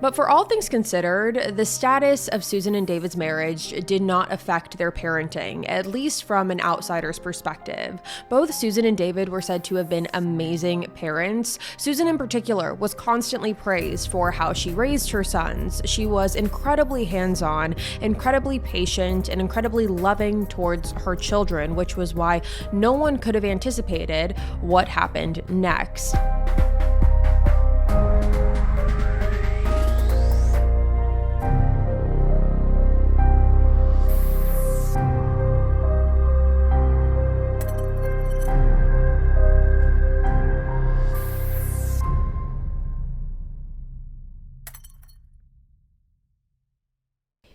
But for all things considered, the status of Susan and David's marriage did not affect their parenting, at least from an outsider's perspective. Both Susan and David were said to have been amazing parents. Susan in particular was constantly praised for how she raised her sons. She was incredibly hands-on, incredibly patient, and incredibly loving towards her children, which was why no one could have anticipated what happened next.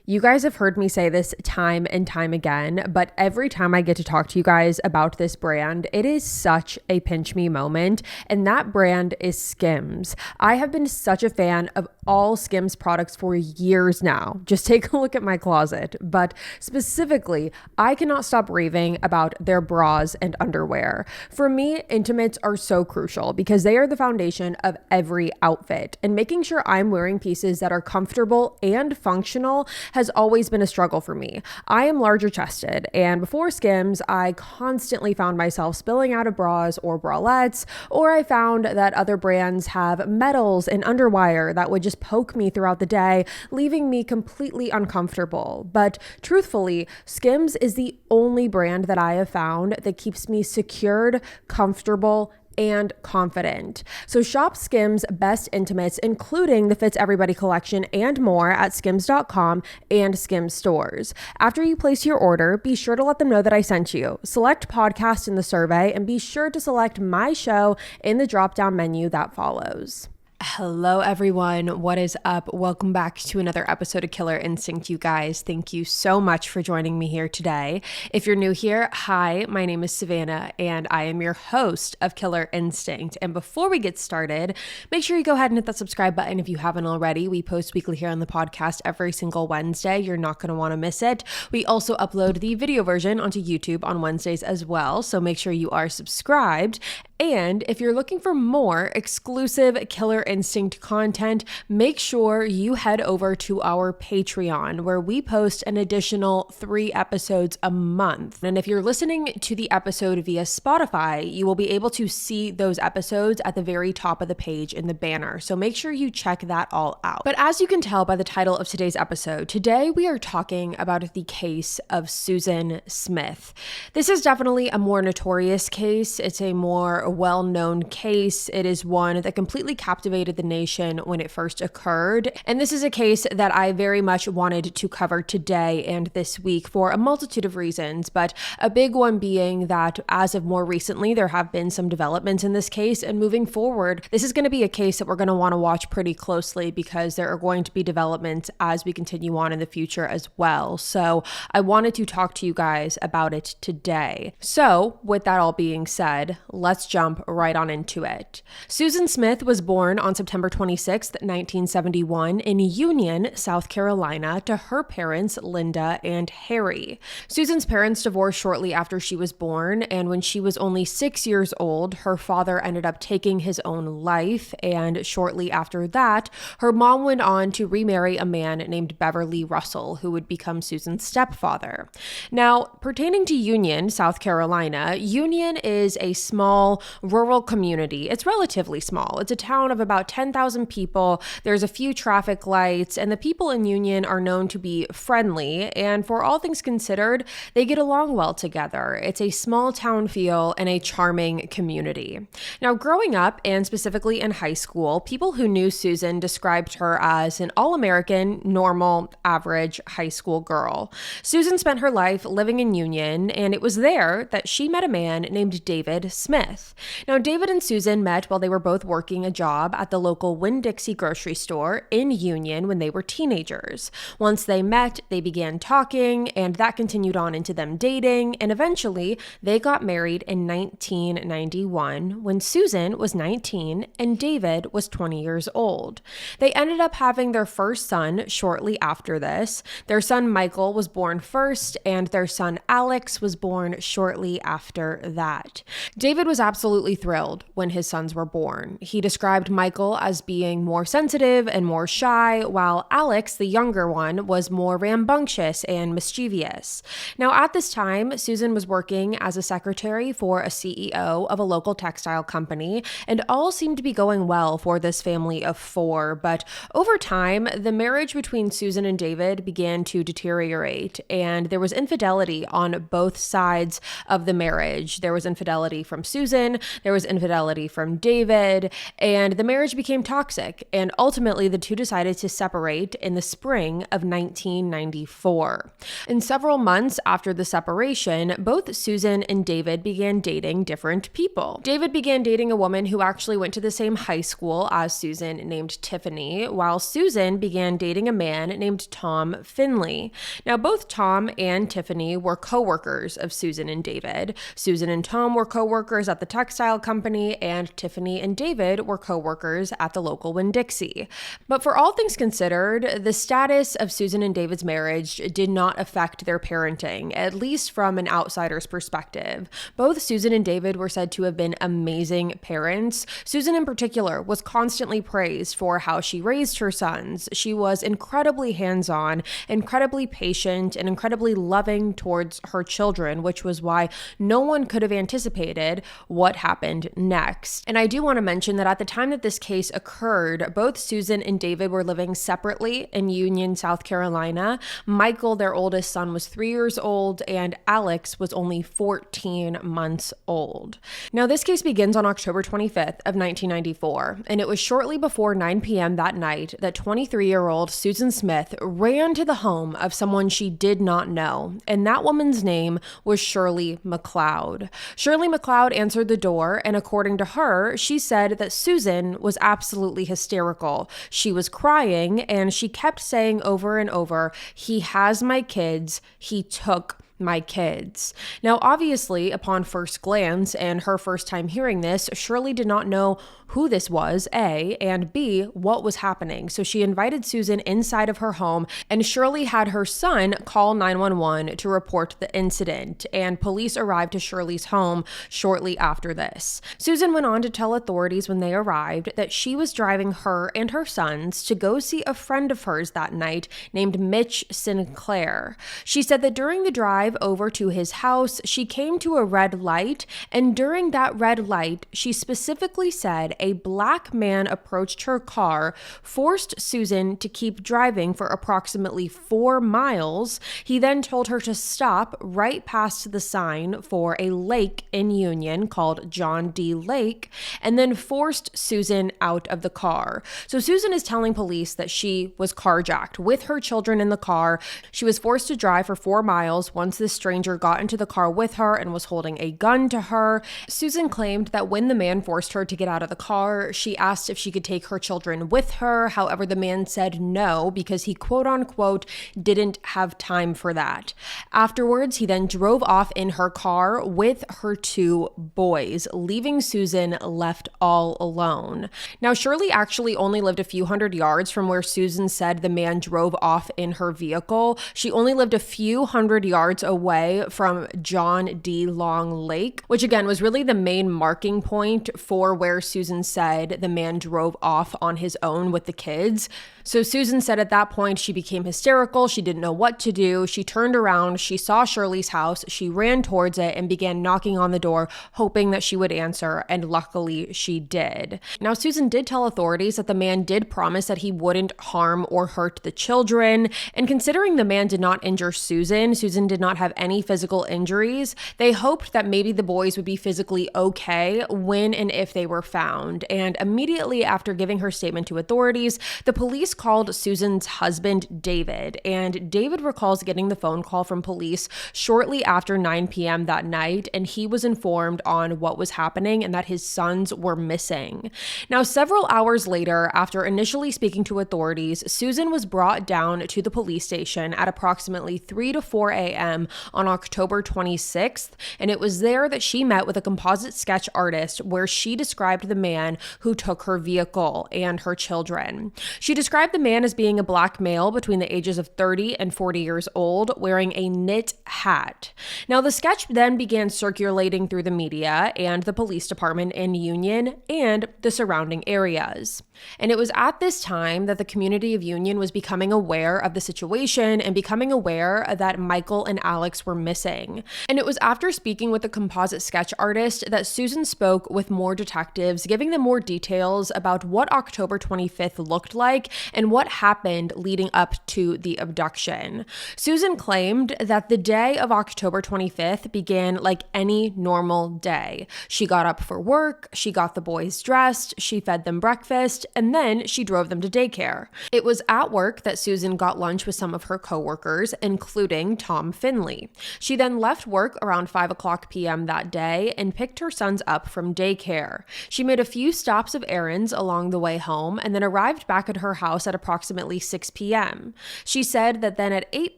You guys have heard me say this time and time again, but every time I get to talk to you guys about this brand, it is such a pinch me moment, and that brand is Skims. I have been such a fan of all Skims products for years now. Just take a look at my closet, but specifically, I cannot stop raving about their bras and underwear. For me, intimates are so crucial because they are the foundation of every outfit, and making sure I'm wearing pieces that are comfortable and functional has always been a struggle for me. I am larger chested, and before Skims, I constantly found myself spilling out of bras or bralettes, or I found that other brands have metals and underwire that would just poke me throughout the day, leaving me completely uncomfortable. But truthfully, Skims is the only brand that I have found that keeps me secured, comfortable, and confident. So shop Skims best intimates, including the Fits Everybody collection and more at skims.com and Skims stores. After you place your order, be sure to let them know that I sent you. Select podcast in the survey and be sure to select my show in the drop-down menu that follows. Hello everyone, what is up? Welcome back to another episode of Killer Instinct, you guys. Thank you so much for joining me here today. If you're new here, hi, my name is Savannah and I am your host of Killer Instinct. And before we get started, make sure you go ahead and hit that subscribe button if you haven't already. We post weekly here on the podcast every single Wednesday. You're not going to want to miss it. We also upload the video version onto YouTube on Wednesdays as well, so make sure you are subscribed. And if you're looking for more exclusive Killer Instinct content, make sure you head over to our Patreon, where we post an additional 3 episodes a month. And if you're listening to the episode via Spotify, you will be able to see those episodes at the very top of the page in the banner. So make sure you check that all out. But as you can tell by the title of today's episode, today we are talking about the case of Susan Smith. This is definitely a more notorious case. It's a more well-known case. It is one that completely captivated the nation when it first occurred. And this is a case that I very much wanted to cover today and this week for a multitude of reasons, but a big one being that as of more recently, there have been some developments in this case, and moving forward, this is going to be a case that we're going to want to watch pretty closely because there are going to be developments as we continue on in the future as well. So I wanted to talk to you guys about it today. So with that all being said, let's jump right on into it. Susan Smith was born on September 26, 1971 in Union, South Carolina, to her parents, Linda and Harry. Susan's parents divorced shortly after she was born, and when she was only 6 years old, her father ended up taking his own life, and shortly after that, her mom went on to remarry a man named Beverly Russell, who would become Susan's stepfather. Now, pertaining to Union, South Carolina, Union is a small rural community. It's relatively small. It's a town of about 10,000 people. There's a few traffic lights, and the people in Union are known to be friendly, and for all things considered, they get along well together. It's a small town feel and a charming community. Now, growing up, and specifically in high school, people who knew Susan described her as an all-American, normal, average high school girl. Susan spent her life living in Union, and it was there that she met a man named David Smith. Now, David and Susan met while they were both working a job at the local Winn-Dixie grocery store in Union when they were teenagers. Once they met, they began talking, and that continued on into them dating, and eventually they got married in 1991 when Susan was 19 and David was 20 years old. They ended up having their first son shortly after this. Their son Michael was born first, and their son Alex was born shortly after that. David was absolutely absolutely thrilled when his sons were born. He described Michael as being more sensitive and more shy, while Alex, the younger one, was more rambunctious and mischievous. Now, at this time, Susan was working as a secretary for a CEO of a local textile company, and all seemed to be going well for this family of 4. But over time, the marriage between Susan and David began to deteriorate, and there was infidelity on both sides of the marriage. There was infidelity from Susan, there was infidelity from David, and the marriage became toxic, and ultimately the two decided to separate in the spring of 1994. In several months after the separation, both Susan and David began dating different people. David began dating a woman who actually went to the same high school as Susan named Tiffany, while Susan began dating a man named Tom Finley. Now, both Tom and Tiffany were co-workers of Susan and David. Susan and Tom were co-workers at the textile company, and Tiffany and David were co-workers at the local Winn-Dixie. But for all things considered, the status of Susan and David's marriage did not affect their parenting, at least from an outsider's perspective. Both Susan and David were said to have been amazing parents. Susan in particular was constantly praised for how she raised her sons. She was incredibly hands-on, incredibly patient, and incredibly loving towards her children, which was why no one could have anticipated what happened next. And I do want to mention that at the time that this case occurred, both Susan and David were living separately in Union, South Carolina. Michael, their oldest son, was 3 years old, and Alex was only 14 months old. Now, this case begins on October 25th of 1994, and it was shortly before 9 p.m. that night that 23-year-old Susan Smith ran to the home of someone she did not know, and that woman's name was Shirley McLeod. Shirley McLeod answered the door, and according to her, she said that Susan was absolutely hysterical. She was crying, and she kept saying over and over, "He has my kids. He took my kids." Now, obviously, upon first glance and her first time hearing this, Shirley did not know who this was, A, and B, what was happening. So she invited Susan inside of her home, and Shirley had her son call 911 to report the incident, and police arrived to Shirley's home shortly after this. Susan went on to tell authorities when they arrived that she was driving her and her sons to go see a friend of hers that night named Mitch Sinclair. She said that during the drive over to his house, she came to a red light, and during that red light, she specifically said a black man approached her car, forced Susan to keep driving for approximately 4 miles. He then told her to stop right past the sign for a lake in Union called John D. Lake, and then forced Susan out of the car. So Susan is telling police that she was carjacked with her children in the car. She was forced to drive for 4 miles once the stranger got into the car with her and was holding a gun to her. Susan claimed that when the man forced her to get out of the car, she asked if she could take her children with her. However, the man said no because he quote unquote didn't have time for that. Afterwards, he then drove off in her car with her 2 boys, leaving Susan left all alone. Now, Shirley actually only lived a few hundred yards from where Susan said the man drove off in her vehicle. She only lived a few hundred yards away from John D. Long Lake, which again was really the main marking point for where Susan said the man drove off on his own with the kids. So Susan said at that point she became hysterical. She didn't know what to do. She turned around, she saw Shirley's house, she ran towards it and began knocking on the door, hoping that she would answer, and luckily she did. Now, Susan did tell authorities that the man did promise that he wouldn't harm or hurt the children, and considering the man did not injure Susan did not have any physical injuries, they hoped that maybe the boys would be physically okay when and if they were found. And immediately after giving her statement to authorities, the police called Susan's husband, David, and David recalls getting the phone call from police shortly after 9 p.m. that night, and he was informed on what was happening and that his sons were missing. Now, several hours later, after initially speaking to authorities, Susan was brought down to the police station at approximately 3 to 4 a.m. p.m. on October 26th, and it was there that she met with a composite sketch artist where she described the man who took her vehicle and her children. She described the man as being a black male between the ages of 30 and 40 years old, wearing a knit hat. Now, the sketch then began circulating through the media and the police department in Union and the surrounding areas. And it was at this time that the community of Union was becoming aware of the situation and becoming aware that Michael and Alex were missing. And it was after speaking with the composite sketch artist that Susan spoke with more detectives, giving them more details about what October 25th looked like and what happened leading up to the abduction. Susan claimed that the day of October 25th began like any normal day. She got up for work, she got the boys dressed, she fed them breakfast, and then she drove them to daycare. It was at work that Susan got lunch with some of her coworkers, including Tom Finley. She then left work around 5:00 p.m. that day and picked her sons up from daycare. She made a few stops of errands along the way home and then arrived back at her house at approximately 6 p.m. She said that then at 8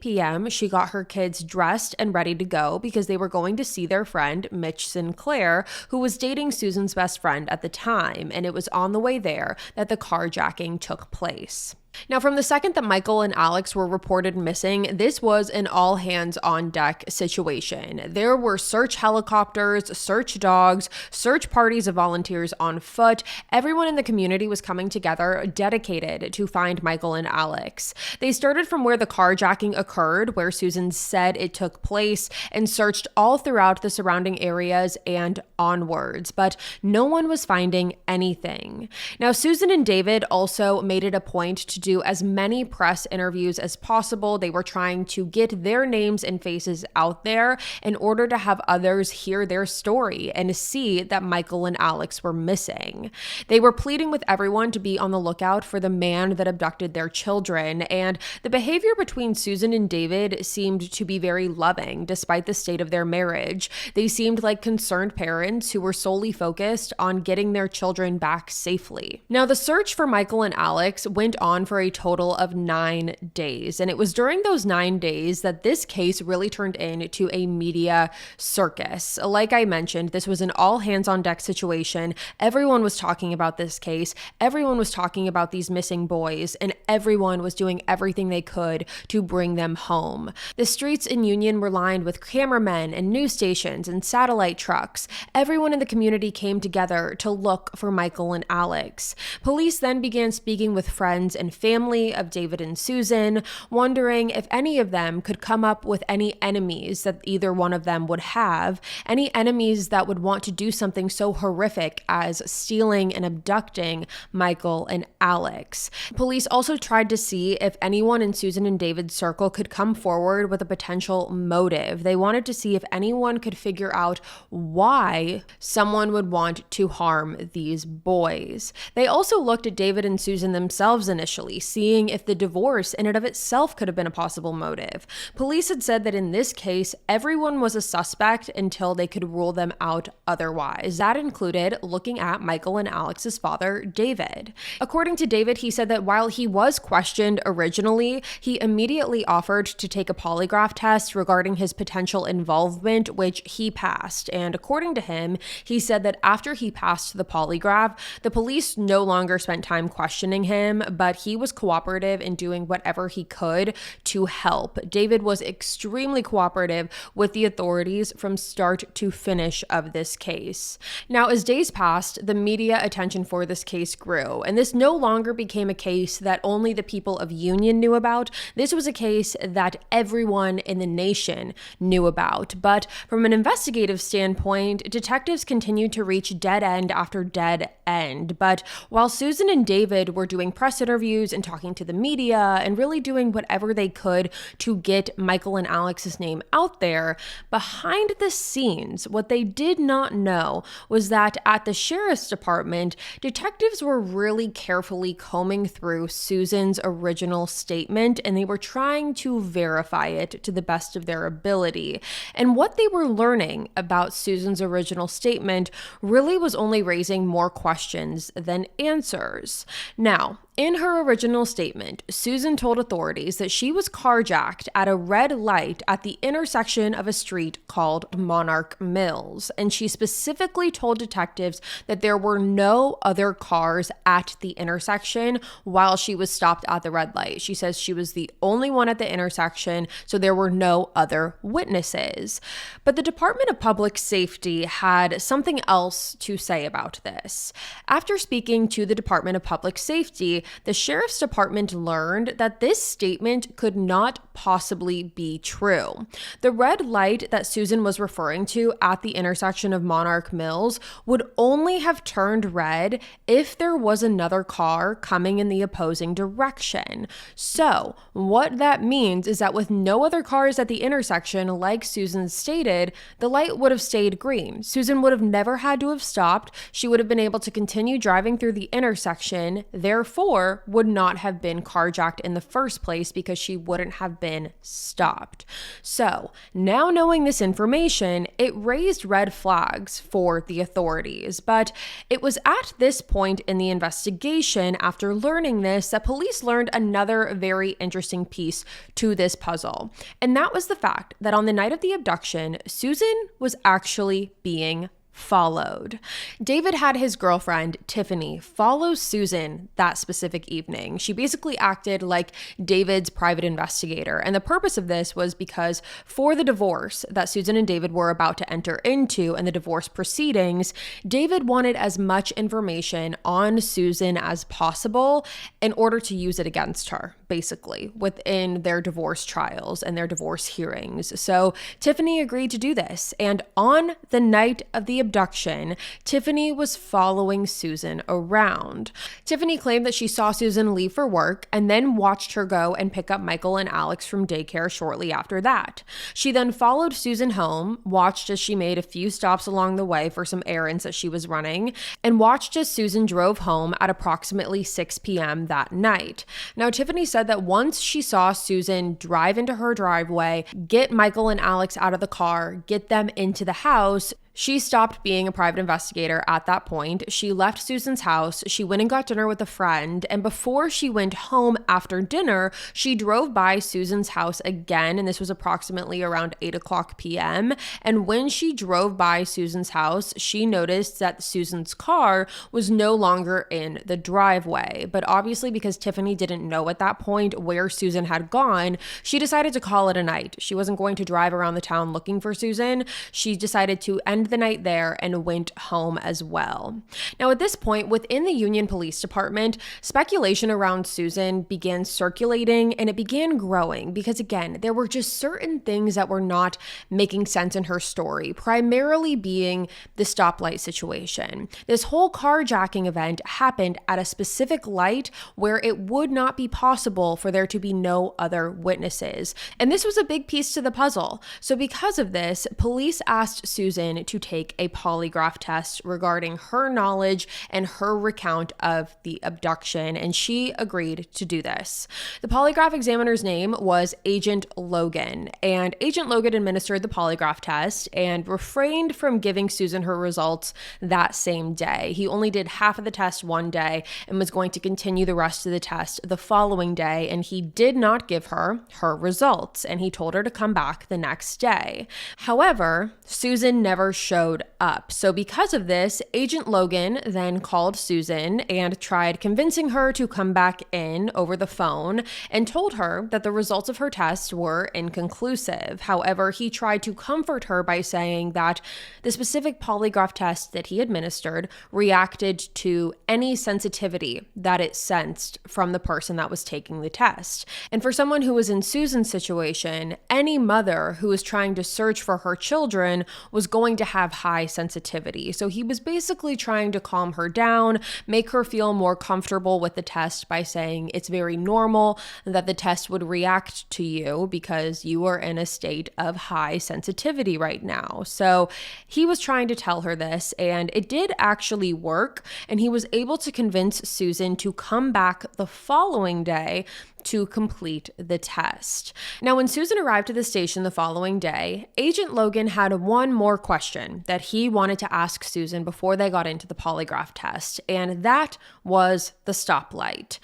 p.m. she got her kids dressed and ready to go because they were going to see their friend Mitch Sinclair, who was dating Susan's best friend at the time, and it was on the way there that the carjacking took place. Now, from the second that Michael and Alex were reported missing, this was an all-hands-on-deck situation. There were search helicopters, search dogs, search parties of volunteers on foot. Everyone in the community was coming together, dedicated to find Michael and Alex. They started from where the carjacking occurred, where Susan said it took place, and searched all throughout the surrounding areas and onwards, but no one was finding anything. Now, Susan and David also made it a point to do as many press interviews as possible. They were trying to get their names and faces out there in order to have others hear their story and see that Michael and Alex were missing. They were pleading with everyone to be on the lookout for the man that abducted their children, and the behavior between Susan and David seemed to be very loving despite the state of their marriage. They seemed like concerned parents who were solely focused on getting their children back safely. Now, the search for Michael and Alex went on for a total of 9 days. And it was during those 9 days that this case really turned into a media circus. Like I mentioned, this was an all hands on deck situation. Everyone was talking about this case. Everyone was talking about these missing boys, and everyone was doing everything they could to bring them home. The streets in Union were lined with cameramen and news stations and satellite trucks. Everyone in the community came together to look for Michael and Alex. Police then began speaking with friends and family of David and Susan, wondering if any of them could come up with any enemies that either one of them would have, any enemies that would want to do something so horrific as stealing and abducting Michael and Alex. Police also tried to see if anyone in Susan and David's circle could come forward with a potential motive. They wanted to see if anyone could figure out why someone would want to harm these boys. They also looked at David and Susan themselves initially, seeing if the divorce in and of itself could have been a possible motive. Police had said that in this case, everyone was a suspect until they could rule them out otherwise. That included looking at Michael and Alex's father, David. According to David, he said that while he was questioned originally, he immediately offered to take a polygraph test regarding his potential involvement, which he passed. And according to him, he said that after he passed the polygraph, the police no longer spent time questioning him, but he was cooperative in doing whatever he could to help. David was extremely cooperative with the authorities from start to finish of this case. Now, as days passed, the media attention for this case grew, and this no longer became a case that only the people of Union knew about. This was a case that everyone in the nation knew about. But from an investigative standpoint, detectives continued to reach dead end after dead end. But while Susan and David were doing press interviews and talking to the media and really doing whatever they could to get Michael and Alex's name out there, behind the scenes, what they did not know was that at the sheriff's department, detectives were really carefully combing through Susan's original statement, and they were trying to verify it to the best of their ability. And what they were learning about Susan's original statement really was only raising more questions than answers. Now, in her original original statement, Susan told authorities that she was carjacked at a red light at the intersection of a street called Monarch Mills, and she specifically told detectives that there were no other cars at the intersection while she was stopped at the red light. She says she was the only one at the intersection, so there were no other witnesses. But the Department of Public Safety had something else to say about this. After speaking to the Department of Public Safety, the Sheriff's Department learned that this statement could not possibly be true. The red light that Susan was referring to at the intersection of Monarch Mills would only have turned red if there was another car coming in the opposing direction. So, what that means is that with no other cars at the intersection, like Susan stated, the light would have stayed green. Susan would have never had to have stopped. She would have been able to continue driving through the intersection, therefore would not have been carjacked in the first place because she wouldn't have been stopped. So, now knowing this information, it raised red flags for the authorities. But it was at this point in the investigation, after learning this, that police learned another very interesting piece to this puzzle. And that was the fact that on the night of the abduction, Susan was actually being followed. David had his girlfriend, Tiffany, follow Susan that specific evening. She basically acted like David's private investigator. And the purpose of this was because for the divorce that Susan and David were about to enter into and the divorce proceedings, David wanted as much information on Susan as possible in order to use it against her, basically, within their divorce trials and their divorce hearings. So Tiffany agreed to do this. And on the night of the abduction, Tiffany was following Susan around. Tiffany claimed that she saw Susan leave for work and then watched her go and pick up Michael and Alex from daycare shortly after that. She then followed Susan home, watched as she made a few stops along the way for some errands that she was running, and watched as Susan drove home at approximately 6 p.m. that night. Now, Tiffany said that once she saw Susan drive into her driveway, get Michael and Alex out of the car, get them into the house, she stopped being a private investigator at that point. She left Susan's house. She went and got dinner with a friend. And before she went home after dinner, she drove by Susan's house again. And this was approximately around 8 o'clock p.m. And when she drove by Susan's house, she noticed that Susan's car was no longer in the driveway. But obviously, because Tiffany didn't know at that point where Susan had gone, she decided to call it a night. She wasn't going to drive around the town looking for Susan. She decided to end the night there and went home as well. Now, at this point, within the Union Police Department, speculation around Susan began circulating and it began growing because, again, there were just certain things that were not making sense in her story, primarily being the stoplight situation. This whole carjacking event happened at a specific light where it would not be possible for there to be no other witnesses. And this was a big piece to the puzzle. So because of this, police asked Susan to take a polygraph test regarding her knowledge and her recount of the abduction, and she agreed to do this. The polygraph examiner's name was Agent Logan, and Agent Logan administered the polygraph test and refrained from giving Susan her results that same day. He only did half of the test one day and was going to continue the rest of the test the following day, and he did not give her her results, and he told her to come back the next day. However, Susan never showed up. So because of this, Agent Logan then called Susan and tried convincing her to come back in over the phone and told her that the results of her test were inconclusive. However, he tried to comfort her by saying that the specific polygraph test that he administered reacted to any sensitivity that it sensed from the person that was taking the test. And for someone who was in Susan's situation, any mother who was trying to search for her children was going to have high sensitivity. So he was basically trying to calm her down, make her feel more comfortable with the test by saying it's very normal that the test would react to you because you are in a state of high sensitivity right now. So he was trying to tell her this, and it did actually work, and he was able to convince Susan to come back the following day to complete the test. Now, when Susan arrived at the station the following day, Agent Logan had one more question that he wanted to ask Susan before they got into the polygraph test, and that was the stoplight.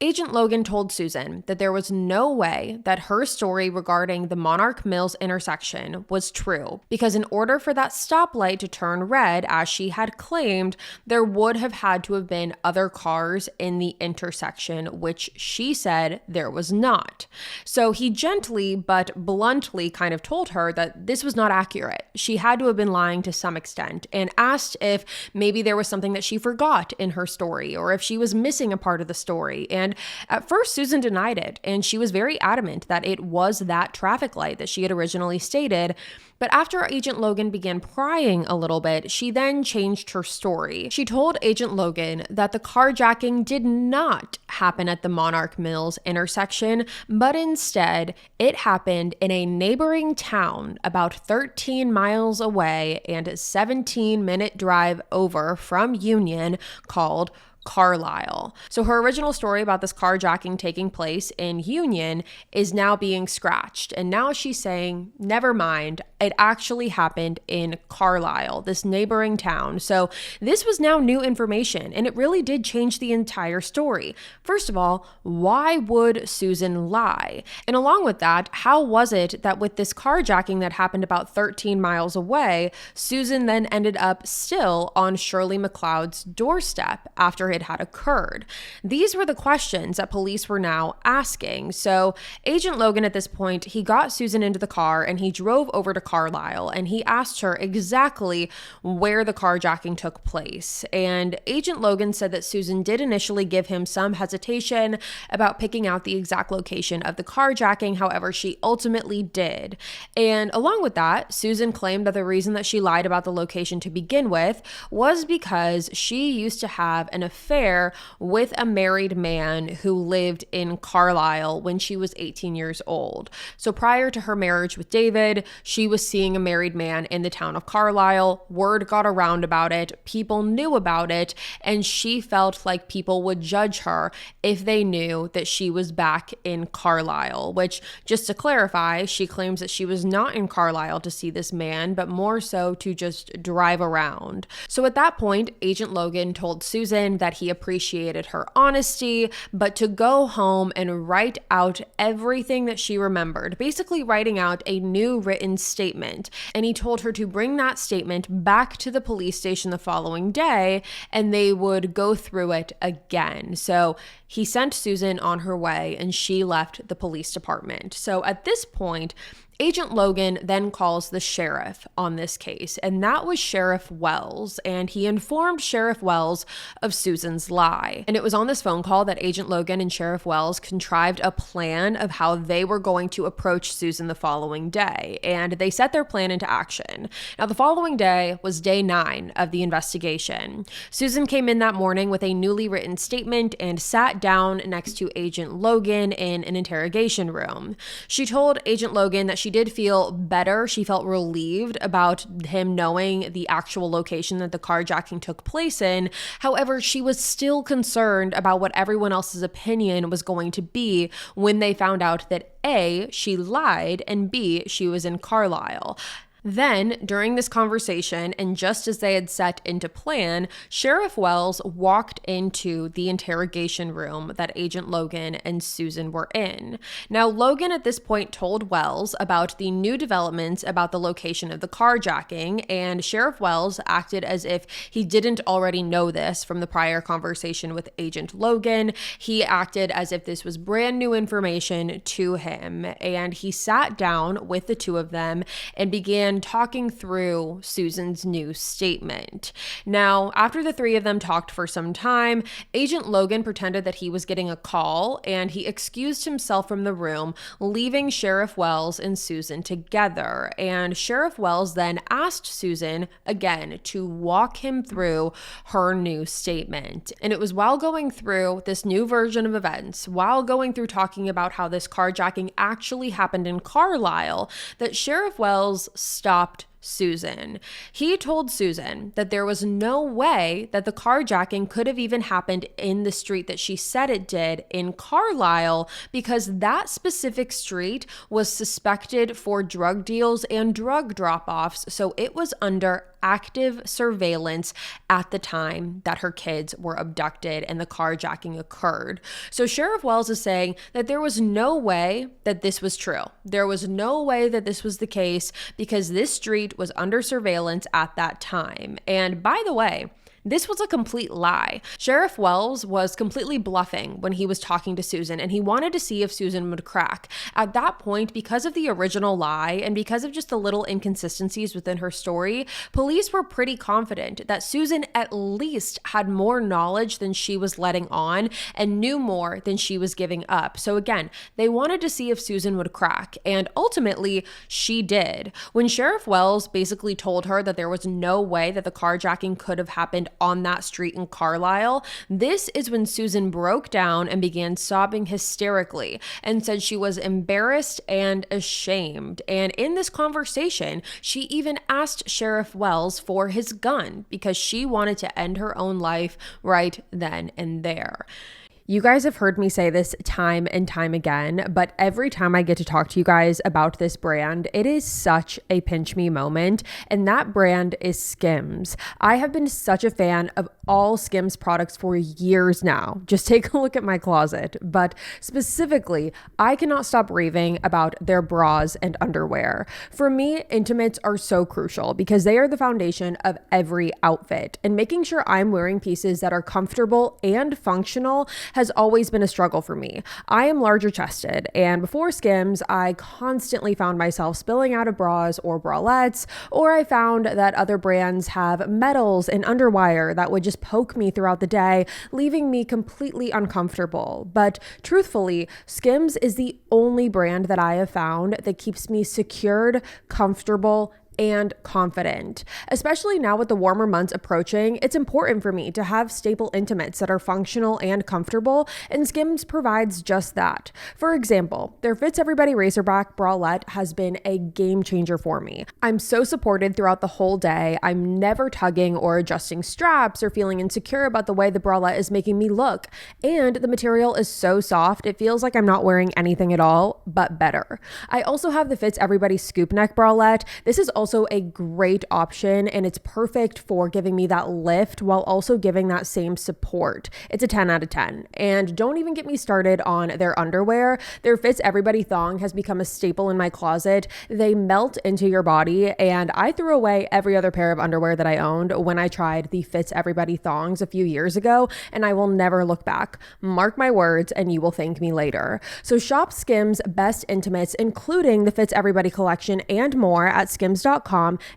Agent Logan told Susan that there was no way that her story regarding the Monarch Mills intersection was true, because in order for that stoplight to turn red, as she had claimed, there would have had to have been other cars in the intersection, which she said there was not. So he gently but bluntly kind of told her that this was not accurate. She had to have been lying to some extent, and asked if maybe there was something that she forgot in her story, or if she was missing a part of the story. And at first, Susan denied it, and she was very adamant that it was that traffic light that she had originally stated. But after Agent Logan began prying a little bit, she then changed her story. She told Agent Logan that the carjacking did not happen at the Monarch Mills intersection, but instead it happened in a neighboring town about 13 miles away and a 17-minute drive over from Union called Carlisle. So her original story about this carjacking taking place in Union is now being scratched. And now she's saying, never mind, it actually happened in Carlisle, this neighboring town. So this was now new information, and it really did change the entire story. First of all, why would Susan lie? And along with that, how was it that with this carjacking that happened about 13 miles away, Susan then ended up still on Shirley McLeod's doorstep after it had occurred? These were the questions that police were now asking. So Agent Logan at this point, he got Susan into the car and he drove over to Carlisle, and he asked her exactly where the carjacking took place. And Agent Logan said that Susan did initially give him some hesitation about picking out the exact location of the carjacking. However, she ultimately did. And along with that, Susan claimed that the reason that she lied about the location to begin with was because she used to have an affair with a married man who lived in Carlisle when she was 18 years old. So prior to her marriage with David, she was seeing a married man in the town of Carlisle. Word got around about it. People knew about it, and she felt like people would judge her if they knew that she was back in Carlisle, which, just to clarify, she claims that she was not in Carlisle to see this man, but more so to just drive around. So at that point, Agent Logan told Susan that he appreciated her honesty, but to go home and write out everything that she remembered, basically writing out a new written statement. And he told her to bring that statement back to the police station the following day, and they would go through it again. So he sent Susan on her way, and she left the police department. So at this point, Agent Logan then calls the sheriff on this case, and that was Sheriff Wells, and he informed Sheriff Wells of Susan's lie. And it was on this phone call that Agent Logan and Sheriff Wells contrived a plan of how they were going to approach Susan the following day, and they set their plan into action. Now, the following day was day 9 of the investigation. Susan came in that morning with a newly written statement and sat down next to Agent Logan in an interrogation room. She told Agent Logan that she did feel better. She felt relieved about him knowing the actual location that the carjacking took place in. However, she was still concerned about what everyone else's opinion was going to be when they found out that A, she lied, and B, she was in Carlisle. Then, during this conversation, and just as they had set into plan, Sheriff Wells walked into the interrogation room that Agent Logan and Susan were in. Now, Logan at this point told Wells about the new developments about the location of the carjacking, and Sheriff Wells acted as if he didn't already know this from the prior conversation with Agent Logan. He acted as if this was brand new information to him, and he sat down with the two of them and began talking through Susan's new statement. Now, after the three of them talked for some time, Agent Logan pretended that he was getting a call, and he excused himself from the room, leaving Sheriff Wells and Susan together. And Sheriff Wells then asked Susan again to walk him through her new statement. And it was while going through this new version of events, while going through talking about how this carjacking actually happened in Carlisle, that Sheriff Wells stopped Susan. He told Susan that there was no way that the carjacking could have even happened in the street that she said it did in Carlisle, because that specific street was suspected for drug deals and drug drop-offs, so it was under active surveillance at the time that her kids were abducted and the carjacking occurred. So Sheriff Wells is saying that there was no way that this was true. There was no way that this was the case because this street was under surveillance at that time. And by the way, this was a complete lie. Sheriff Wells was completely bluffing when he was talking to Susan, and he wanted to see if Susan would crack. At that point, because of the original lie and because of just the little inconsistencies within her story, police were pretty confident that Susan at least had more knowledge than she was letting on and knew more than she was giving up. So again, they wanted to see if Susan would crack, and ultimately she did. When Sheriff Wells basically told her that there was no way that the carjacking could have happened on that street in Carlisle, this is when Susan broke down and began sobbing hysterically and said she was embarrassed and ashamed. And in this conversation, she even asked Sheriff Wells for his gun because she wanted to end her own life right then and there. You guys have heard me say this time and time again, but every time I get to talk to you guys about this brand, it is such a pinch me moment, and that brand is Skims. I have been such a fan of all Skims products for years now. Just take a look at my closet, but specifically, I cannot stop raving about their bras and underwear. For me, intimates are so crucial because they are the foundation of every outfit, and making sure I'm wearing pieces that are comfortable and functional has always been a struggle for me. I am larger chested, and before Skims, I constantly found myself spilling out of bras or bralettes, or I found that other brands have metals and underwire that would just poke me throughout the day, leaving me completely uncomfortable. But truthfully, Skims is the only brand that I have found that keeps me secured, comfortable, and confident. Especially now with the warmer months approaching, it's important for me to have staple intimates that are functional and comfortable, and Skims provides just that. For example, their Fits Everybody Razorback bralette has been a game changer for me. I'm so supported throughout the whole day. I'm never tugging or adjusting straps or feeling insecure about the way the bralette is making me look. And the material is so soft, it feels like I'm not wearing anything at all, but better. I also have the Fits Everybody Scoop Neck bralette. This is also a great option, and it's perfect for giving me that lift while also giving that same support. It's a 10 out of 10. And don't even get me started on their underwear. Their Fits Everybody thong has become a staple in my closet. They melt into your body, and I threw away every other pair of underwear that I owned when I tried the Fits Everybody thongs a few years ago, and I will never look back. Mark my words, and you will thank me later. So shop Skims' best intimates, including the Fits Everybody collection and more, at skims.com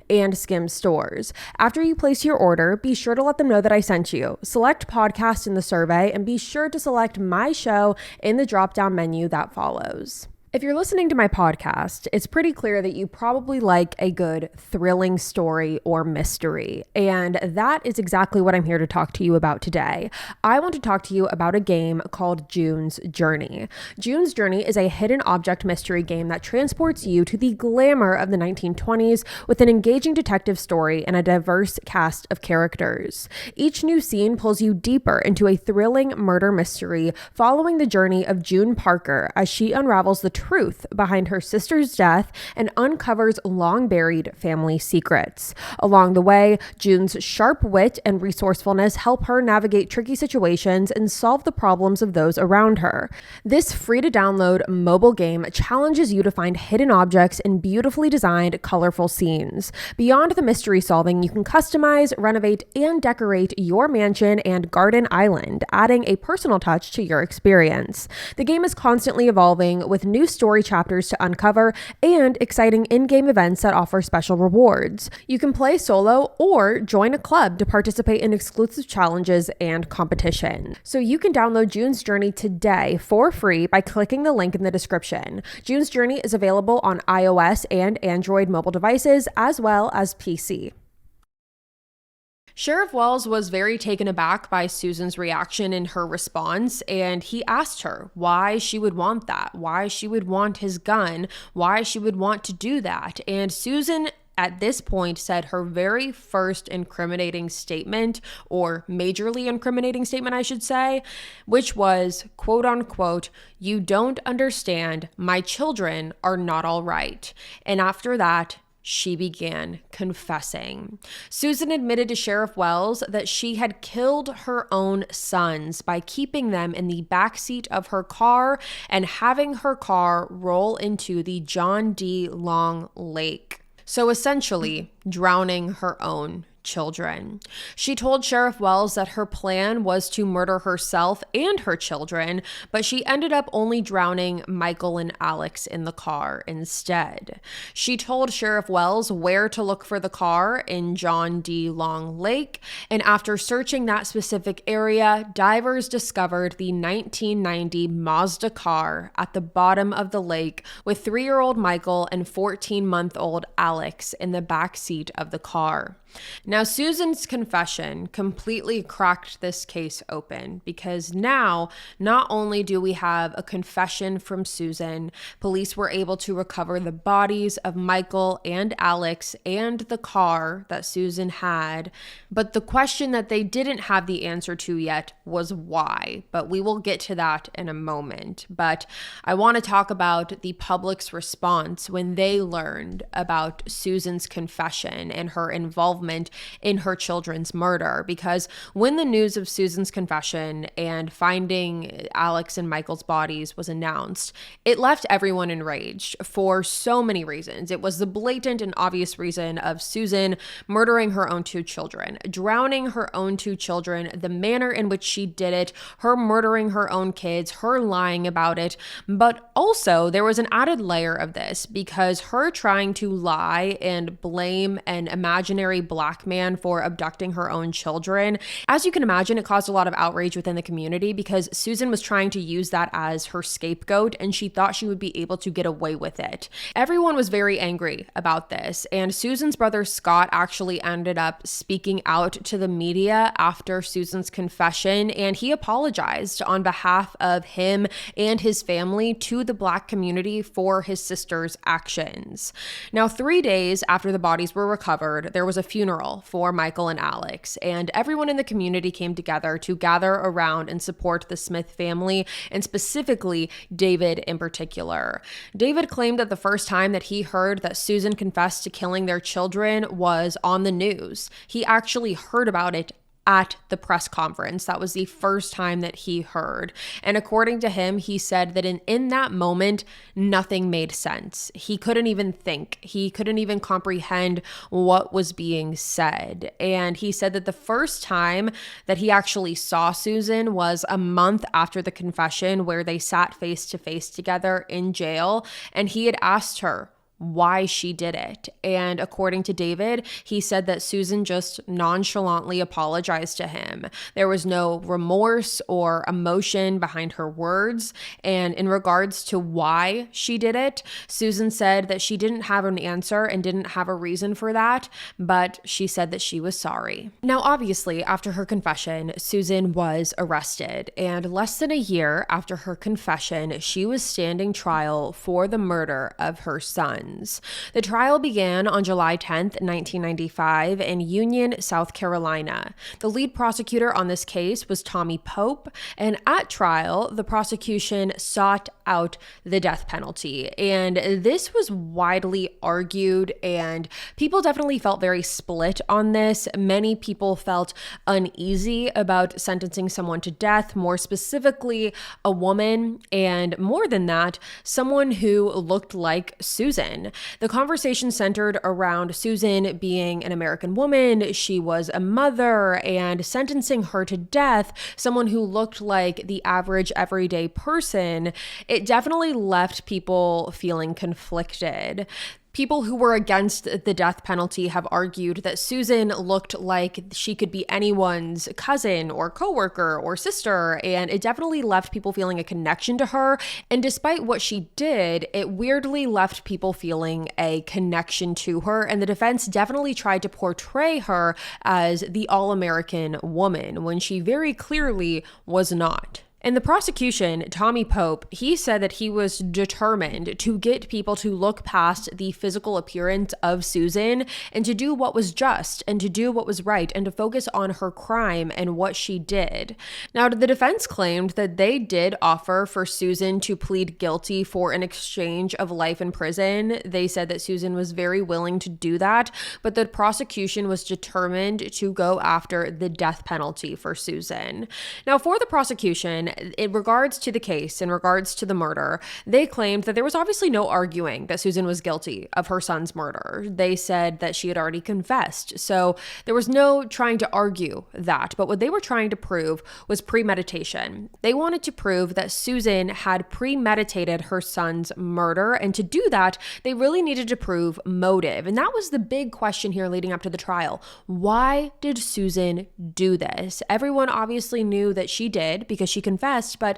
and Skims stores. After you place your order, be sure to let them know that I sent you. Select podcast in the survey and be sure to select my show in the drop-down menu that follows. If you're listening to my podcast, it's pretty clear that you probably like a good thrilling story or mystery, and that is exactly what I'm here to talk to you about today. I want to talk to you about a game called June's Journey. June's Journey is a hidden object mystery game that transports you to the glamour of the 1920s with an engaging detective story and a diverse cast of characters. Each new scene pulls you deeper into a thrilling murder mystery, following the journey of June Parker as she unravels the truth behind her sister's death and uncovers long-buried family secrets. Along the way, June's sharp wit and resourcefulness help her navigate tricky situations and solve the problems of those around her. This free-to-download mobile game challenges you to find hidden objects in beautifully designed, colorful scenes. Beyond the mystery solving, you can customize, renovate, and decorate your mansion and garden island, adding a personal touch to your experience. The game is constantly evolving, with new story chapters to uncover and exciting in-game events that offer special rewards. You can play solo or join a club to participate in exclusive challenges and competition. So you can download June's Journey today for free by clicking the link in the description. June's Journey is available on iOS and Android mobile devices as well as PC. Sheriff Wells was very taken aback by Susan's reaction and her response, and he asked her why she would want that, why she would want his gun, why she would want to do that. And Susan at this point said her very first incriminating statement, or majorly incriminating statement, I should say, which was, quote unquote, "You don't understand, my children are not all right." And after that, she began confessing. Susan admitted to Sheriff Wells that she had killed her own sons by keeping them in the backseat of her car and having her car roll into the John D. Long Lake. So essentially, drowning her own children. She told Sheriff Wells that her plan was to murder herself and her children, but she ended up only drowning Michael and Alex in the car instead. She told Sheriff Wells where to look for the car in John D. Long Lake, and after searching that specific area, divers discovered the 1990 Mazda car at the bottom of the lake with 3-year-old Michael and 14-month-old Alex in the back seat of the car. Now, Susan's confession completely cracked this case open, because now not only do we have a confession from Susan, police were able to recover the bodies of Michael and Alex and the car that Susan had, but the question that they didn't have the answer to yet was why, but we will get to that in a moment. But I want to talk about the public's response when they learned about Susan's confession and her involvement in her children's murder, because when the news of Susan's confession and finding Alex and Michael's bodies was announced, it left everyone enraged for so many reasons. It was the blatant and obvious reason of Susan murdering her own 2 children, drowning her own 2 children, the manner in which she did it, her murdering her own kids, her lying about it. But also there was an added layer of this, because her trying to lie and blame an imaginary black man for abducting her own children. As you can imagine, it caused a lot of outrage within the community, because Susan was trying to use that as her scapegoat and she thought she would be able to get away with it. Everyone was very angry about this, and Susan's brother Scott actually ended up speaking out to the media after Susan's confession, and he apologized on behalf of him and his family to the black community for his sister's actions. Now, 3 days after the bodies were recovered, there was a funeral for Michael and Alex, and everyone in the community came together to gather around and support the Smith family, and specifically David in particular. David claimed that the first time that he heard that Susan confessed to killing their children was on the news. He actually heard about it at the press conference. That was the first time that he heard. And according to him, he said that in that moment, nothing made sense. He couldn't even think. He couldn't even comprehend what was being said. And he said that the first time that he actually saw Susan was a month after the confession, where they sat face to face together in jail. And he had asked her why she did it. And according to David, he said that Susan just nonchalantly apologized to him. There was no remorse or emotion behind her words. And in regards to why she did it, Susan said that she didn't have an answer and didn't have a reason for that, but she said that she was sorry. Now, obviously, after her confession, Susan was arrested, and less than a year after her confession, she was standing trial for the murder of her son. The trial began on July 10th, 1995 in Union, South Carolina. The lead prosecutor on this case was Tommy Pope, and at trial, the prosecution sought out the death penalty. And this was widely argued, and people definitely felt very split on this. Many people felt uneasy about sentencing someone to death, more specifically a woman, and more than that, someone who looked like Susan. The conversation centered around Susan being an American woman. She was a mother, and sentencing her to death, someone who looked like the average everyday person, it definitely left people feeling conflicted. People who were against the death penalty have argued that Susan looked like she could be anyone's cousin or coworker or sister, and it definitely left people feeling a connection to her. And despite what she did, it weirdly left people feeling a connection to her, and the defense definitely tried to portray her as the all-American woman when she very clearly was not. In the prosecution, Tommy Pope, he said that he was determined to get people to look past the physical appearance of Susan and to do what was just and to do what was right and to focus on her crime and what she did. Now, the defense claimed that they did offer for Susan to plead guilty for an exchange of life in prison. They said that Susan was very willing to do that, but the prosecution was determined to go after the death penalty for Susan. Now, for the prosecution, in regards to the case, in regards to the murder, they claimed that there was obviously no arguing that Susan was guilty of her son's murder. They said that she had already confessed, so there was no trying to argue that. But what they were trying to prove was premeditation. They wanted to prove that Susan had premeditated her son's murder, and to do that, they really needed to prove motive. And that was the big question here leading up to the trial. Why did Susan do this? Everyone obviously knew that she did because she confessed, but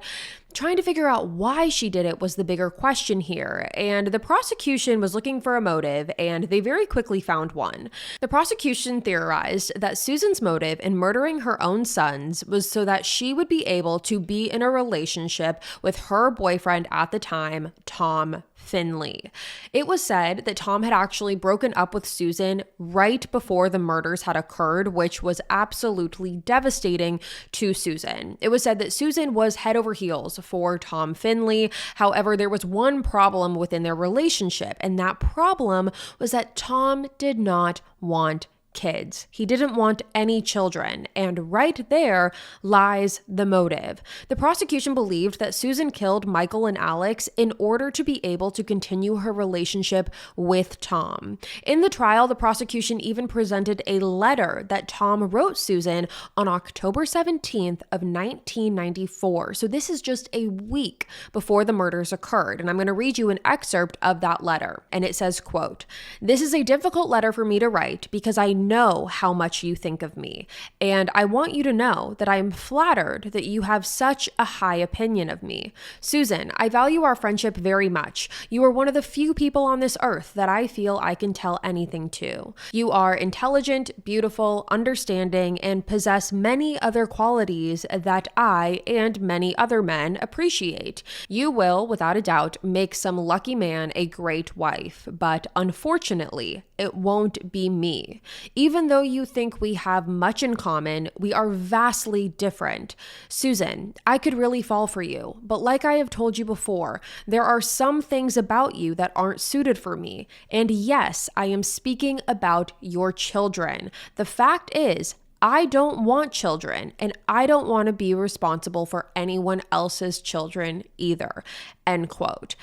trying to figure out why she did it was the bigger question here. And the prosecution was looking for a motive, and they very quickly found one. The prosecution theorized that Susan's motive in murdering her own sons was so that she would be able to be in a relationship with her boyfriend at the time, Tom Finley. It was said that Tom had actually broken up with Susan right before the murders had occurred, which was absolutely devastating to Susan. It was said that Susan was head over heels for Tom Finley. However, there was one problem within their relationship, and that problem was that Tom did not want kids. He didn't want any children, and right there lies the motive. The prosecution believed that Susan killed Michael and Alex in order to be able to continue her relationship with Tom. In the trial, the prosecution even presented a letter that Tom wrote Susan on October 17th of 1994. So this is just a week before the murders occurred, and I'm going to read you an excerpt of that letter. And it says, quote, "This is a difficult letter for me to write because I know how much you think of me, and I want you to know that I am flattered that you have such a high opinion of me. Susan, I value our friendship very much. You are one of the few people on this earth that I feel I can tell anything to. You are intelligent, beautiful, understanding, and possess many other qualities that I and many other men appreciate. You will, without a doubt, make some lucky man a great wife, but unfortunately, it won't be me. Even though you think we have much in common, we are vastly different. Susan, I could really fall for you, but like I have told you before, there are some things about you that aren't suited for me. And yes, I am speaking about your children. The fact is, I don't want children, and I don't want to be responsible for anyone else's children either." End quote.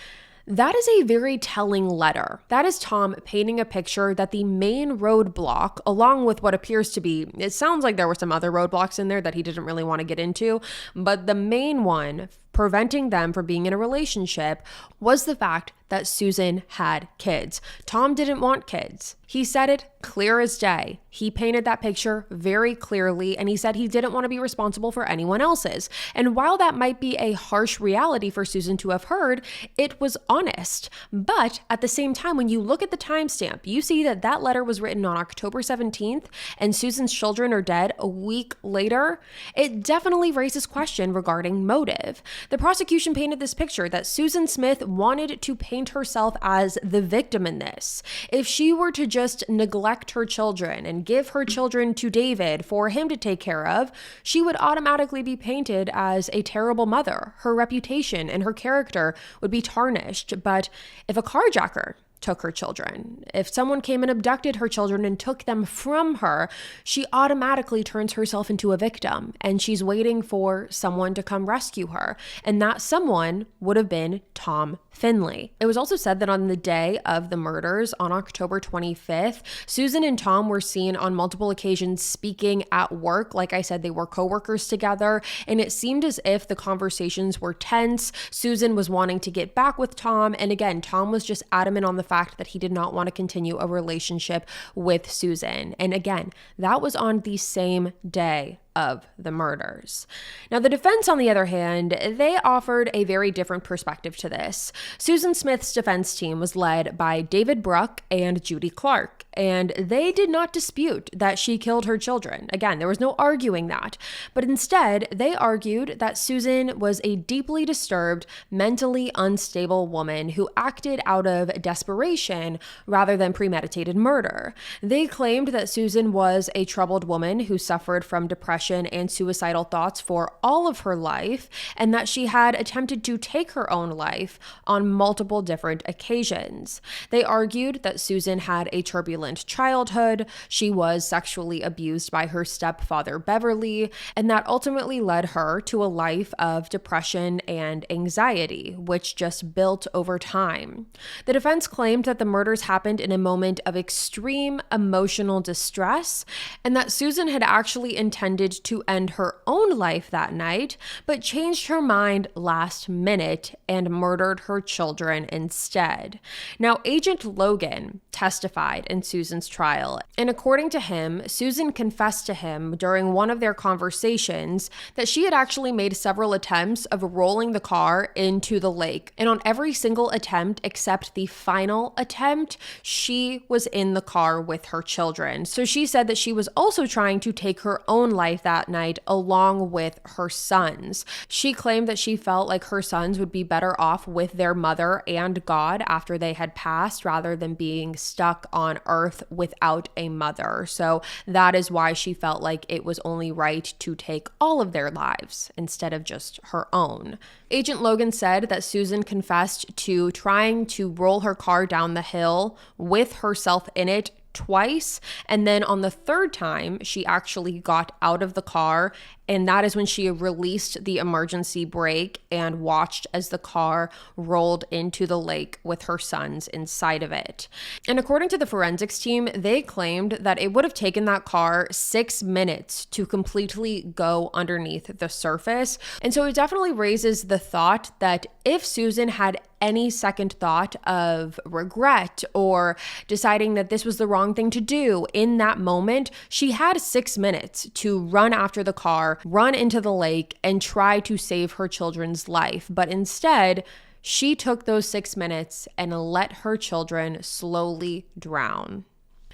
That is a very telling letter. That is Tom painting a picture that the main roadblock, along with what appears to be, it sounds like there were some other roadblocks in there that he didn't really want to get into, but the main one preventing them from being in a relationship was the fact that Susan had kids. Tom didn't want kids. He said it clear as day. He painted that picture very clearly, and he said he didn't want to be responsible for anyone else's. And while that might be a harsh reality for Susan to have heard, it was honest. But at the same time, when you look at the timestamp, you see that that letter was written on October 17th, and Susan's children are dead a week later. It definitely raises question regarding motive. The prosecution painted this picture that Susan Smith wanted to paint herself as the victim in this. If she were to just neglect her children and give her children to David for him to take care of, she would automatically be painted as a terrible mother. Her reputation and her character would be tarnished. But if a carjacker took her children, if someone came and abducted her children and took them from her, she automatically turns herself into a victim, and she's waiting for someone to come rescue her. And that someone would have been Tom Finley. It was also said that on the day of the murders, on October 25th, Susan and Tom were seen on multiple occasions speaking at work. Like I said, they were coworkers together, and it seemed as if the conversations were tense. Susan was wanting to get back with Tom, and again, Tom was just adamant on the fact that he did not want to continue a relationship with Susan. And again, that was on the same day of the murders. Now, the defense, on the other hand, they offered a very different perspective to this. Susan Smith's defense team was led by David Bruck and Judy Clark, and they did not dispute that she killed her children. Again, there was no arguing that, but instead, they argued that Susan was a deeply disturbed, mentally unstable woman who acted out of desperation rather than premeditated murder. They claimed that Susan was a troubled woman who suffered from depression and suicidal thoughts for all of her life, and that she had attempted to take her own life on multiple different occasions. They argued that Susan had a turbulent childhood, she was sexually abused by her stepfather Beverly, and that ultimately led her to a life of depression and anxiety, which just built over time. The defense claimed that the murders happened in a moment of extreme emotional distress, and that Susan had actually intended to end her own life that night, but changed her mind last minute and murdered her children instead. Now, Agent Logan testified in Susan's trial, and according to him, Susan confessed to him during one of their conversations that she had actually made several attempts of rolling the car into the lake, and on every single attempt except the final attempt, she was in the car with her children. So she said that she was also trying to take her own life that night along with her sons. She claimed that she felt like her sons would be better off with their mother and God after they had passed rather than being stuck on earth without a mother. So that is why she felt like it was only right to take all of their lives instead of just her own. Agent Logan said that Susan confessed to trying to roll her car down the hill with herself in it twice, and then on the third time she actually got out of the car, and that is when she released the emergency brake and watched as the car rolled into the lake with her sons inside of it. And according to the forensics team, they claimed that it would have taken that car 6 minutes to completely go underneath the surface. And so it definitely raises the thought that if Susan had any second thought of regret or deciding that this was the wrong thing to do in that moment, she had 6 minutes to run after the car, run into the lake, and try to save her children's life. But instead, she took those 6 minutes and let her children slowly drown.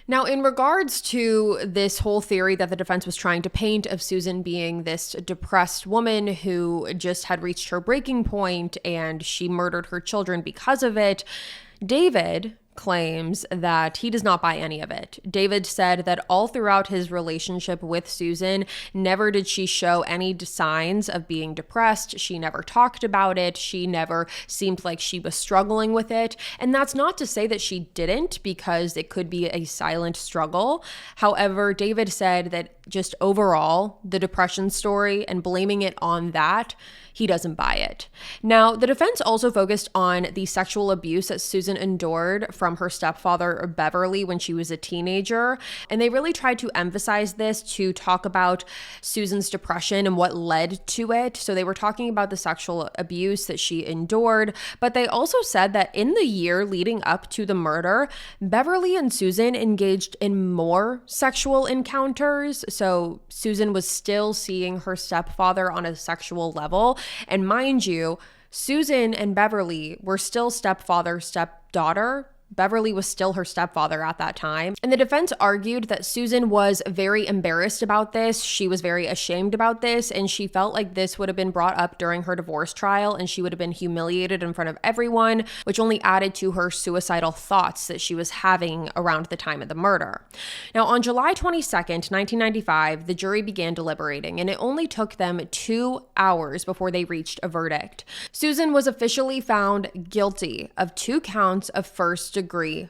Now, in regards to this whole theory that the defense was trying to paint of Susan being this depressed woman who just had reached her breaking point and she murdered her children because of it, David claims that he does not buy any of it. David said that all throughout his relationship with Susan, never did she show any signs of being depressed. She never talked about it. She never seemed like she was struggling with it. And that's not to say that she didn't, because it could be a silent struggle. However, David said that just overall, the depression story and blaming it on that, he doesn't buy it. Now, the defense also focused on the sexual abuse that Susan endured from her stepfather, Beverly, when she was a teenager. And they really tried to emphasize this to talk about Susan's depression and what led to it. So they were talking about the sexual abuse that she endured, but they also said that in the year leading up to the murder, Beverly and Susan engaged in more sexual encounters. So Susan was still seeing her stepfather on a sexual level. And mind you, Susan and Beverly were still stepfather, stepdaughter. Beverly was still her stepfather at that time. And the defense argued that Susan was very embarrassed about this. She was very ashamed about this, and she felt like this would have been brought up during her divorce trial and she would have been humiliated in front of everyone, which only added to her suicidal thoughts that she was having around the time of the murder. Now, on July 22nd, 1995, the jury began deliberating, and it only took them 2 hours before they reached a verdict. Susan was officially found guilty of 2 counts of first-degree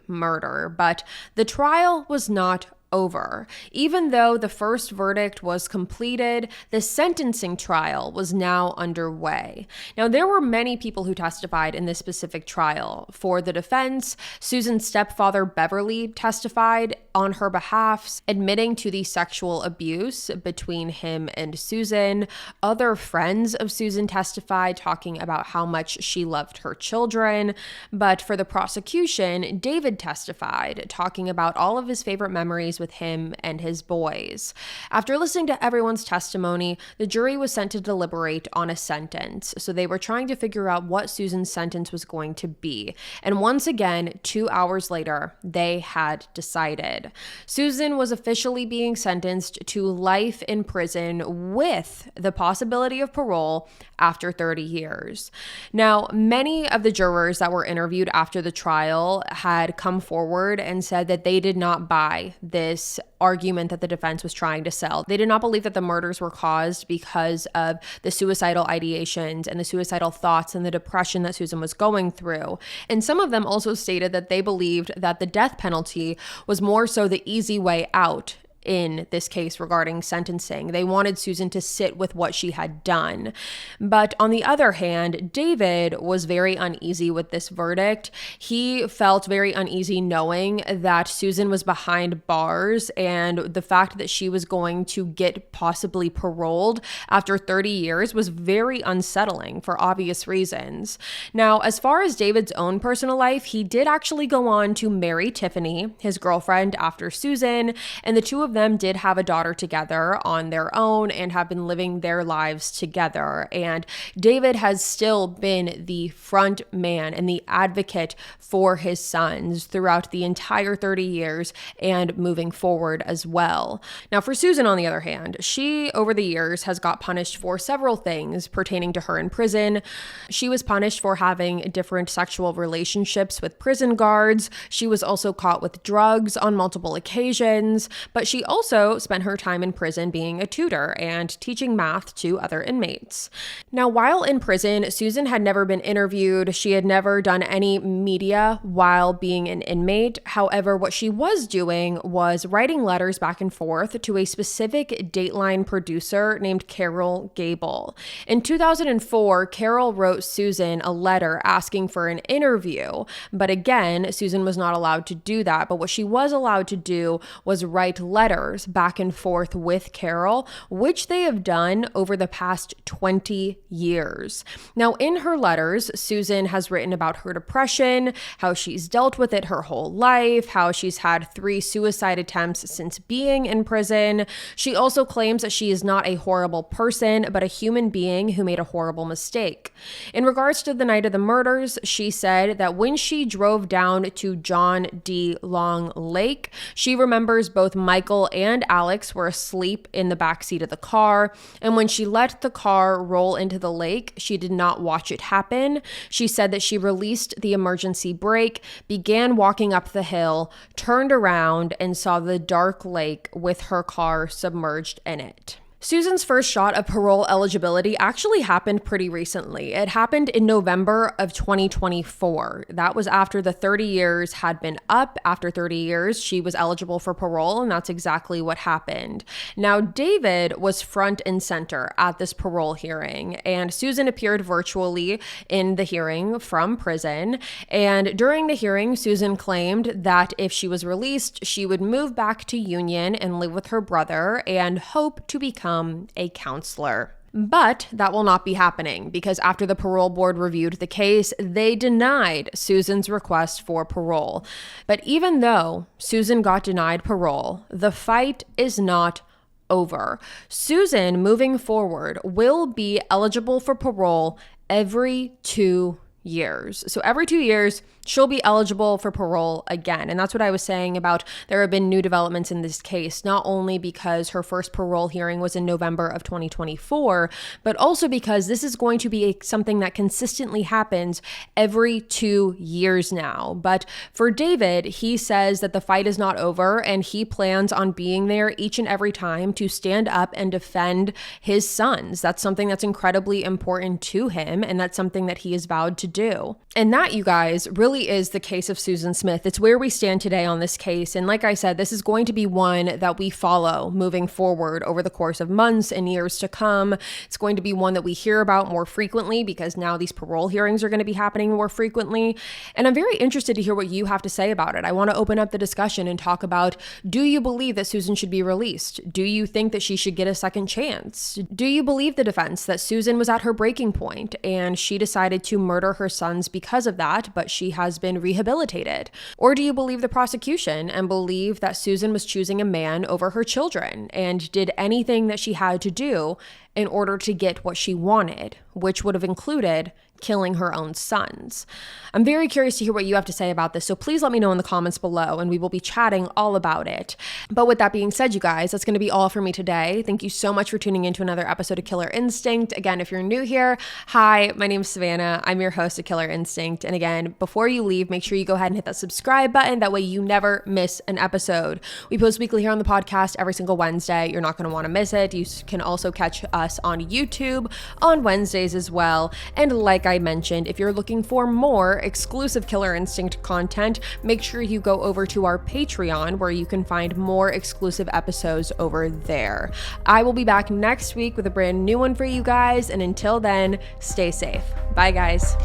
murder, but the trial was not over. Even though the first verdict was completed, the sentencing trial was now underway. Now, there were many people who testified in this specific trial. For the defense, Susan's stepfather, Beverly, testified on her behalf, admitting to the sexual abuse between him and Susan. Other friends of Susan testified, talking about how much she loved her children. But for the prosecution, David testified, talking about all of his favorite memories with him and his boys. After listening to everyone's testimony, the jury was sent to deliberate on a sentence. So they were trying to figure out what Susan's sentence was going to be. And once again, 2 hours later, they had decided. Susan was officially being sentenced to life in prison with the possibility of parole after 30 years. Now, many of the jurors that were interviewed after the trial had come forward and said that they did not buy this argument that the defense was trying to sell. They did not believe that the murders were caused because of the suicidal ideations and the suicidal thoughts and the depression that Susan was going through. And some of them also stated that they believed that the death penalty was more so the easy way out in this case regarding sentencing. They wanted Susan to sit with what she had done. But on the other hand, David was very uneasy with this verdict. He felt very uneasy knowing that Susan was behind bars, and the fact that she was going to get possibly paroled after 30 years was very unsettling for obvious reasons. Now, as far as David's own personal life, he did actually go on to marry Tiffany, his girlfriend, after Susan, and the two of them did have a daughter together on their own and have been living their lives together. And David has still been the front man and the advocate for his sons throughout the entire 30 years and moving forward as well. Now, for Susan, on the other hand, she over the years has got punished for several things pertaining to her in prison. She was punished for having different sexual relationships with prison guards. She was also caught with drugs on multiple occasions, but she also spent her time in prison being a tutor and teaching math to other inmates. Now, while in prison, Susan had never been interviewed. She had never done any media while being an inmate. However, what she was doing was writing letters back and forth to a specific Dateline producer named Carol Gable. In 2004, Carol wrote Susan a letter asking for an interview, but again, Susan was not allowed to do that. But what she was allowed to do was write letters back and forth with Carol, which they have done over the past 20 years. Now, in her letters, Susan has written about her depression, how she's dealt with it her whole life, how she's had 3 suicide attempts since being in prison. She also claims that she is not a horrible person, but a human being who made a horrible mistake. In regards to the night of the murders, she said that when she drove down to John D. Long Lake, she remembers both Michael and Alex were asleep in the backseat of the car, and when she let the car roll into the lake, she did not watch it happen. She said that she released the emergency brake, began walking up the hill, turned around, and saw the dark lake with her car submerged in it. Susan's first shot of parole eligibility actually happened pretty recently. It happened in November of 2024. That was after the 30 years had been up. After 30 years, she was eligible for parole, and that's exactly what happened. Now, David was front and center at this parole hearing, and Susan appeared virtually in the hearing from prison. And during the hearing, Susan claimed that if she was released, she would move back to Union and live with her brother and hope to become a counselor. But that will not be happening because after the parole board reviewed the case, they denied Susan's request for parole. But even though Susan got denied parole, the fight is not over. Susan, moving forward, will be eligible for parole every 2 years. So every 2 years, she'll be eligible for parole again. And that's what I was saying about there have been new developments in this case, not only because her first parole hearing was in November of 2024, but also because this is going to be something that consistently happens every 2 years now. But for David, he says that the fight is not over and he plans on being there each and every time to stand up and defend his sons. That's something that's incredibly important to him, and that's something that he has vowed to do. And that, you guys, really is the case of Susan Smith. It's where we stand today on this case. And like I said, this is going to be one that we follow moving forward over the course of months and years to come. It's going to be one that we hear about more frequently because now these parole hearings are going to be happening more frequently. And I'm very interested to hear what you have to say about it. I want to open up the discussion and talk about, do you believe that Susan should be released? Do you think that she should get a second chance? Do you believe the defense that Susan was at her breaking point and she decided to murder her sons because of that, but she has been rehabilitated? Or do you believe the prosecution and believe that Susan was choosing a man over her children and did anything that she had to do in order to get what she wanted, which would have included killing her own sons? I'm very curious to hear what you have to say about this, so please let me know in the comments below and we will be chatting all about it. But with that being said, you guys, that's going to be all for me today. Thank you so much for tuning into another episode of Killer Instinct. Again, if you're new here, hi, my name is Savannah. I'm your host of Killer Instinct. And again, before you leave, make sure you go ahead and hit that subscribe button. That way you never miss an episode. We post weekly here on the podcast every single Wednesday. You're not going to want to miss it. You can also catch us on YouTube on Wednesdays as well. And like I mentioned, if you're looking for more exclusive Killer Instinct content, make sure you go over to our Patreon where you can find more exclusive episodes over there. I will be back next week with a brand new one for you guys, and until then, stay safe. Bye, guys.